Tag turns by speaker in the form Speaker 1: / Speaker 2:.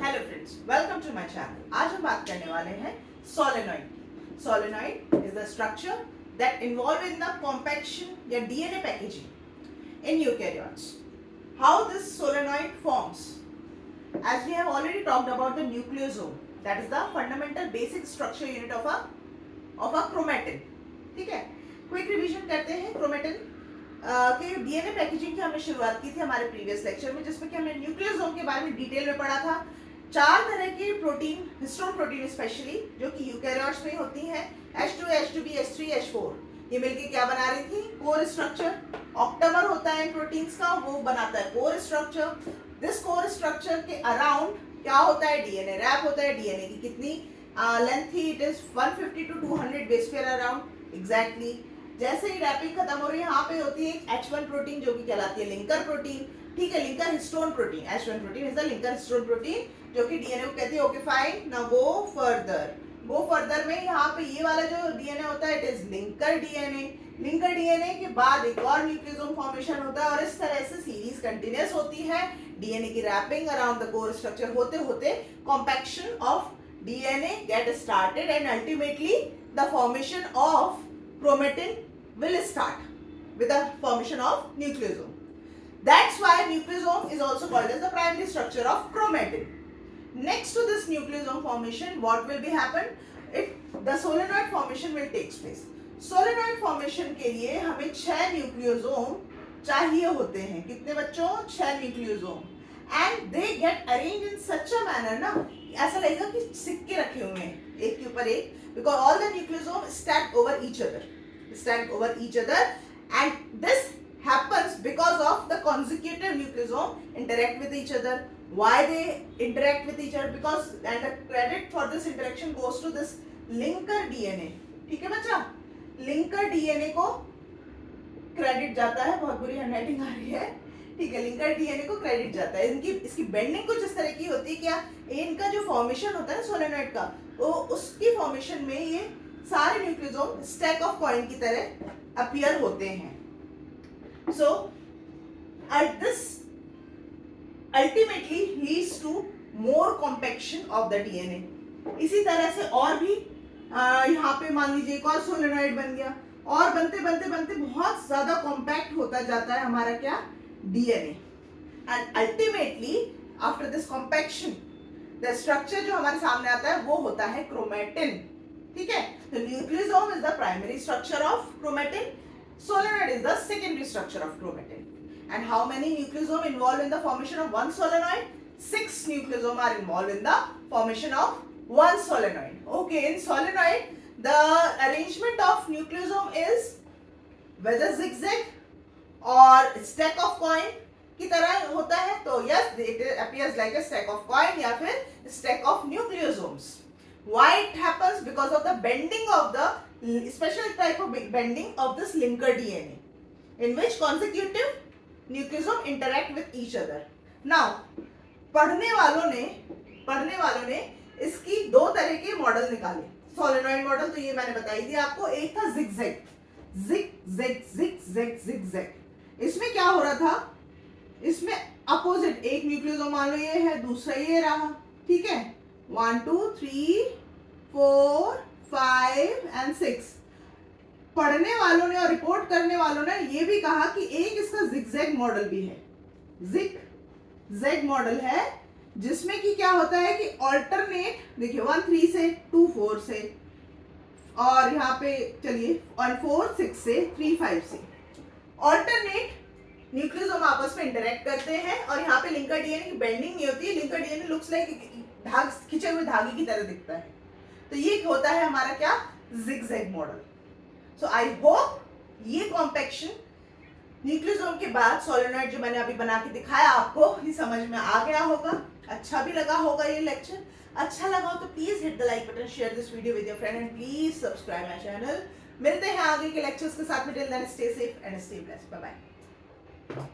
Speaker 1: Hello friends, welcome to my channel. आज हम बात करने वाले हैं सोलेनॉइड की। Solenoid is the structure that involve in the compaction या DNA packaging in eukaryotes. How this solenoid forms? As we have already talked about the nucleosome, that is the fundamental basic structure unit of a chromatin. ठीक है, quick revision करते हैं। Chromatin के DNA packaging की हमने शुरुआत की थी हमारे प्रीवियस लेक्चर में, जिसमें कि हमने न्यूक्लियोसोम के बारे में डिटेल में पढ़ा था। 4 तरह के प्रोटीन, हिस्टोन प्रोटीन स्पेशली, जो कि यूकैरियोट्स में होती हैं, H2, H2B, H3, H4, ये मिलके क्या बना रही थी? Core structure. ऑक्टामर होता है प्रोटीन्स का, वो बनाता है core structure. This core structure के अराउंड क्या होता है? डीएनए रैप होता है। डीएनए की कितनी लेंथ थी? It is 150 to 200 base pair around exactly. जैसे ही रैपिंग खत्म हो रही है, यहाँ पे होती है एक H1 प्रोटीन जो कि कहलाती है लिंकर प्रोटीन। ठीक है, linker histone protein. H1 protein is the linker histone protein, जो कि डीएनए को कहती है okay fine, now go further. Go further में यहाँ पे ये वाला जो डीएनए होता है, it is linker DNA. Linker DNA के बाद एक और न्यूक्लियोसोम फॉर्मेशन होता है, और इस तरह से सीरीज कंटिन्यूअस होती है। डीएनए की wrapping around the core structure होते होते compaction of DNA get started, and ultimately the formation of chromatin will start with the formation of nucleosome. That's why nucleosome is also called as the primary structure of chromatin. Next to this nucleosome formation, what will be happen? The solenoid formation will takes place. Solenoid formation के लिए हमें 6 nucleosome चाहिए होते हैं। कितने बच्चों? 6 nucleosome. And they get arranged in such a manner ना, ऐसा लगेगा कि सिक्के रखे हुए हैं एक के ऊपर एक, because all the nucleosomes stack over each other, and this happens because of the consecutive nucleosome interact with each other. Why they interact with each other? Because and the credit for this interaction goes to this linker DNA. ठीक है बच्चा, linker DNA को credit जाता है। बहुत बुरी handwriting आ रही है। ठीक है, लिंकर डीएनए को क्रेडिट जाता है। इसकी बेंडिंग कुछ इस तरह की होती है। क्या इनका जो फॉर्मेशन होता है सोलेनॉइड का, वो उसकी फॉर्मेशन में ये सारे न्यूक्लियोसोम स्टैक ऑफ कॉइन की तरह अपीयर होते हैं। So this ultimately leads to more compaction of the DNA. इसी तरह से और भी यहाँ पे मान लीजिए एक और सोलेनॉइड बन गया, और बनते बनते बनते बहुत ज्यादा कॉम्पैक्ट होता जाता है हमारा क्या? DNA. And ultimately after this compaction the structure जो हमारे सामने आता है वो होता है क्रोमेटिन। ठीक है, तो nucleosome is the primary structure of chromatin, solenoid is the secondary structure of chromatin. And how many nucleosome involved in the formation of one solenoid? 6 nucleosome are involved in the formation of one solenoid. Okay, in solenoid the arrangement of nucleosome is whether zigzag or stack of coin की तरह होता है, तो yes it appears like a stack of coin या फिर stack of nucleosomes. Why it happens? Because of the bending of the special type of bending of this linker DNA, in which consecutive nucleosome interact with each other. Now पढ़ने वालों ने इसकी 2 तरह के model निकाले। Solenoid model तो ये मैंने बताई थी आपको। एक था जिगजैग। इसमें क्या हो रहा था? इसमें अपोजिट एक न्यूक्लियोसोम मान लो ये है, दूसरा ये रहा। ठीक है, 1 2 3 4 5 and 6। पढ़ने वालों ने और रिपोर्ट करने वालों ने ये भी कहा कि एक इसका जिगजैग मॉडल भी है। जिगजैग मॉडल है जिसमें कि क्या होता है कि ऑल्टरनेट, देखिए 1 3 से 2 4 से, और यहाँ पे चलिए 1 4 6 से 3 5 से ऑल्टरनेट न्यूक्लियोसोम आपस में इंटरेक्ट करते हैं, और यहाँ पे लिंकर डीएनए की बेंडिंग नहीं होती है। लिंकर डीएनए लुक्स लाइक खिंचे हुए धागे की तरह दिखता है। तो ये होता है हमारा क्या? Zigzag model. So I hope ये कॉम्पैक्शन न्यूक्लियोसोम के बाद सोलेनॉइड जो मैंने अभी बना के दिखाया आपको, ये समझ में आ गया होगा, अच्छा भी लगा होगा ये लेक्चर। अच्छा लगा हो तो please hit the like button, share this video with your friend, and please subscribe my channel. मिलते हैं आगे के लेक्चर्स के साथ में। Till then stay safe and stay blessed. Bye bye.